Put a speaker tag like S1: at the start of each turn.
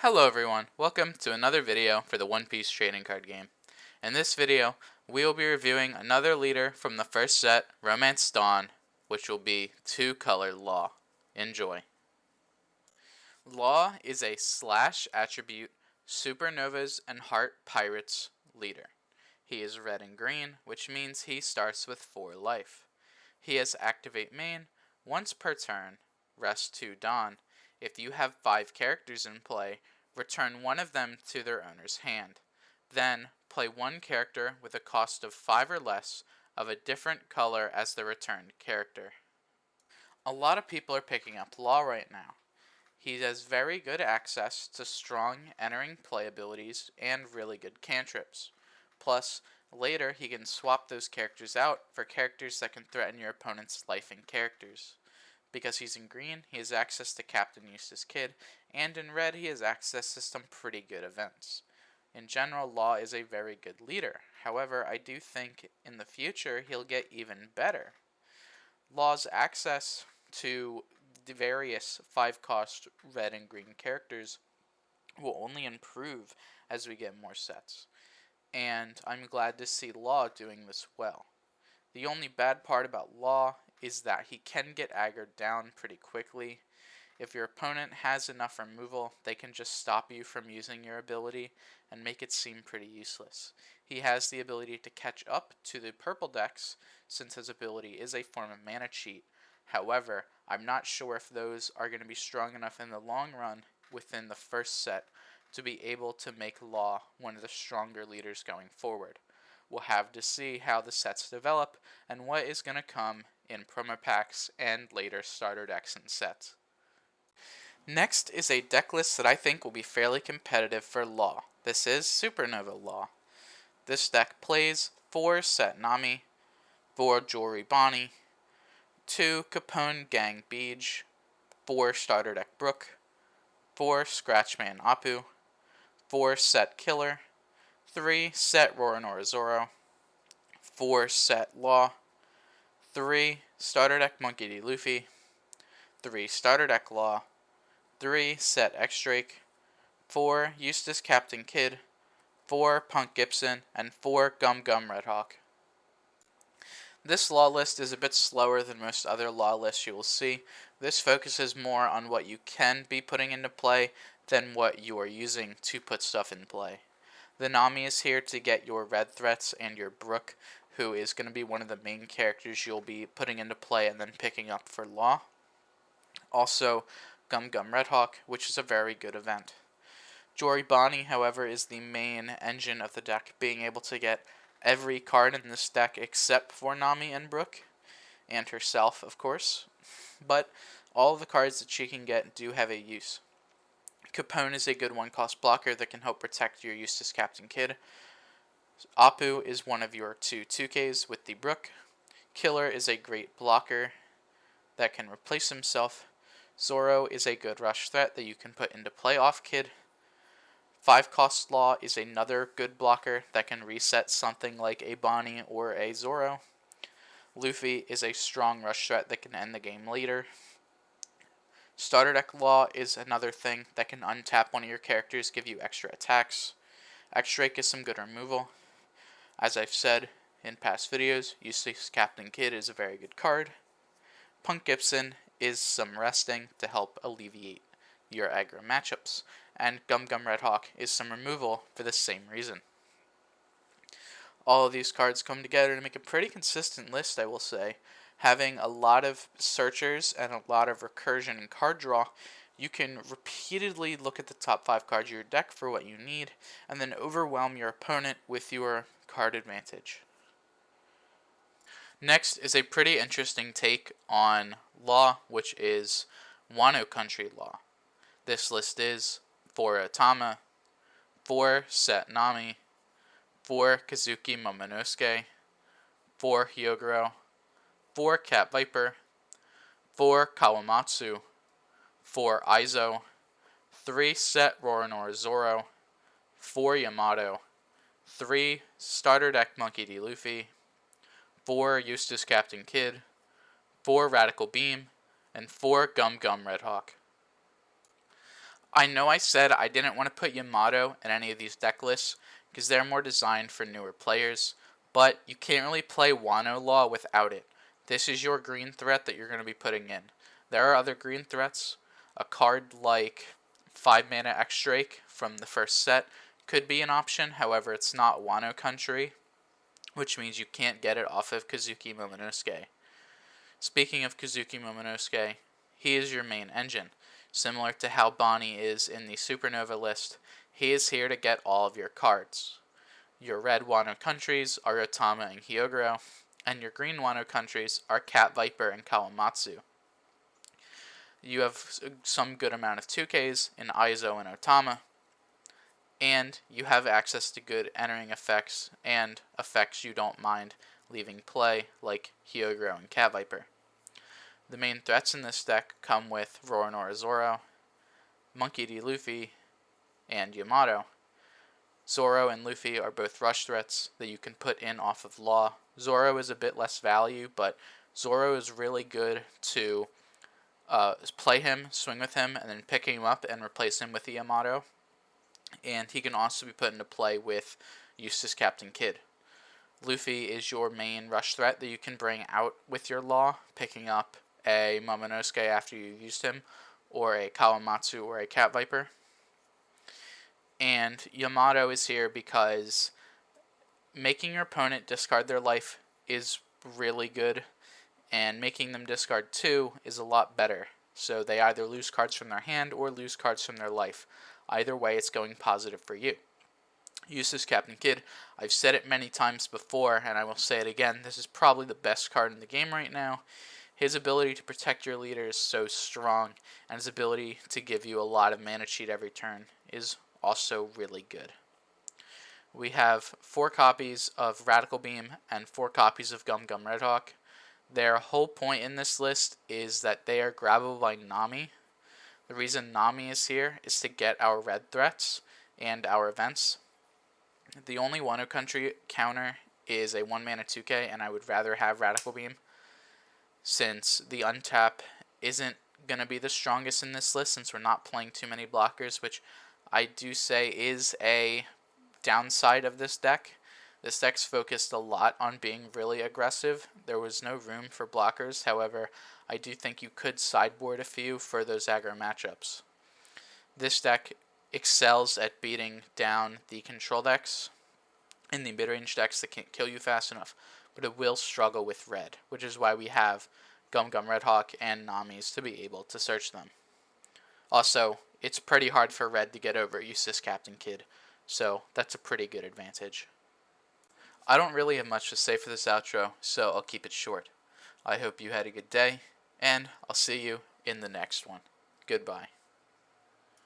S1: Hello everyone, welcome to another video for the One Piece trading card game. In this video, we will be reviewing another leader from the first set, Romance Dawn, which will be 2-color Law. Enjoy. Law is a slash attribute, Supernovas and Heart Pirates leader. He is red and green, which means he starts with 4 life. He has Activate Main once per turn, Rest 2 Dawn. If you have 5 characters in play, return one of them to their owner's hand. Then, play one character with a cost of 5 or less of a different color as the returned character. A lot of people are picking up Law right now. He has very good access to strong entering play abilities and really good cantrips. Plus, later he can swap those characters out for characters that can threaten your opponent's life and characters. Because he's in green, he has access to Captain Eustace Kid, and in red he has access to some pretty good events. In general, Law is a very good leader. However, I do think in the future he'll get even better. Law's access to the various 5-cost red and green characters will only improve as we get more sets. And I'm glad to see Law doing this well. The only bad part about Law is that he can get aggroed down pretty quickly. If your opponent has enough removal, they can just stop you from using your ability and make it seem pretty useless. He has the ability to catch up to the purple decks, since his ability is a form of mana cheat. However, I'm not sure if those are going to be strong enough in the long run within the first set to be able to make Law one of the stronger leaders going forward. We'll have to see how the sets develop and what is going to come in promo packs and later starter decks and sets. Next is a deck list that I think will be fairly competitive for Law. This is Supernova Law. This deck plays 4 Set Nami, 4 Jewelry Bonnie, 2 Capone Gang Beej, 4 Starter Deck Brook, 4 Scratchman Apu, 4 Set Killer, 3 Set Roronoa Zoro, 4 Set Law, 3 Starter Deck Monkey D. Luffy, 3 Starter Deck Law, 3 Set X-Drake, 4 Eustace Captain Kidd, 4 Punk Gibson, and 4 Gum Gum Red Hawk. This Law list is a bit slower than most other Law lists you will see. This focuses more on what you can be putting into play than what you are using to put stuff in play. The Nami is here to get your red threats and your Brook, who is going to be one of the main characters you'll be putting into play and then picking up for Law. Also, Gum Gum Red Hawk, which is a very good event. Jory Bonnie, however, is the main engine of the deck, being able to get every card in this deck except for Nami and Brook, and herself, of course. But all of the cards that she can get do have a use. Capone is a good 1-cost blocker that can help protect your Eustace Captain Kidd. Apu is one of your 2 2Ks with the Brook. Killer is a great blocker that can replace himself. Zoro is a good rush threat that you can put into play off Kid. 5-cost Law is another good blocker that can reset something like a Bonnie or a Zoro. Luffy is a strong rush threat that can end the game later. Starter Deck Law is another thing that can untap one of your characters, give you extra attacks. X-Drake is some good removal. As I've said in past videos, Eustace Captain Kidd is a very good card. Punk Gibson is some resting to help alleviate your aggro matchups, and Gum Gum Red Hawk is some removal for the same reason. All of these cards come together to make a pretty consistent list, I will say. Having a lot of searchers and a lot of recursion and card draw, you can repeatedly look at the top 5 cards of your deck for what you need, and then overwhelm your opponent with your card advantage. Next is a pretty interesting take on Law, which is Wano Country Law. This list is 4 Otama, 4 Set Nami, 4 Kazuki Momonosuke, 4 Hyogoro, 4 Cat Viper, 4 Kawamatsu, 4 Aizo, 3 Set Roronoa Zoro, 4 Yamato, 3 Starter Deck Monkey D. Luffy, 4 Eustace Captain Kidd, 4 Radical Beam, and 4 Gum Gum Red Hawk. I know I said I didn't want to put Yamato in any of these deck lists because they're more designed for newer players, but you can't really play Wano Law without it. This is your green threat that you're going to be putting in. There are other green threats. A card like 5 mana X Drake from the first set could be an option, however, it's not Wano Country, which means you can't get it off of Kazuki Momonosuke. Speaking of Kazuki Momonosuke, he is your main engine. Similar to how Bonnie is in the Supernova list, he is here to get all of your cards. Your red Wano countries are Otama and Hyogoro, and your green Wano countries are Cat Viper and Kawamatsu. You have some good amount of 2Ks in Aizo and Otama, and you have access to good entering effects and effects you don't mind leaving play, like Hyogoro and Cat Viper. The main threats in this deck come with Roronoa Zoro, Monkey D. Luffy, and Yamato. Zoro and Luffy are both rush threats that you can put in off of Law. Zoro is a bit less value, but Zoro is really good to play him, swing with him, and then pick him up and replace him with the Yamato. And he can also be put into play with Eustace Captain Kidd. Luffy is your main rush threat that you can bring out with your Law, picking up a Momonosuke after you used him, or a Kawamatsu or a Cat Viper. And Yamato is here because making your opponent discard their life is really good, and making them discard 2 is a lot better. So they either lose cards from their hand or lose cards from their life. Either way, it's going positive for you. Eustace Captain Kidd, I've said it many times before, and I will say it again, this is probably the best card in the game right now. His ability to protect your leader is so strong, and his ability to give you a lot of mana cheat every turn is also really good. We have 4 copies of Radical Beam and 4 copies of Gum Gum Red Hawk. Their whole point in this list is that they are grabbable by Nami. The reason Nami is here is to get our red threats and our events. The only Wano Country counter is a 1 mana 2K, and I would rather have Radical Beam, since the untap isn't going to be the strongest in this list, since we're not playing too many blockers, which I do say is a downside of this deck. This deck's focused a lot on being really aggressive. There was no room for blockers, however, I do think you could sideboard a few for those aggro matchups. This deck excels at beating down the control decks and the mid-range decks that can't kill you fast enough, but it will struggle with red, which is why we have Gum Gum Red Hawk and Namis to be able to search them. Also, it's pretty hard for red to get over Eustace Captain Kidd, so that's a pretty good advantage. I don't really have much to say for this outro, so I'll keep it short. I hope you had a good day, and I'll see you in the next one. Goodbye.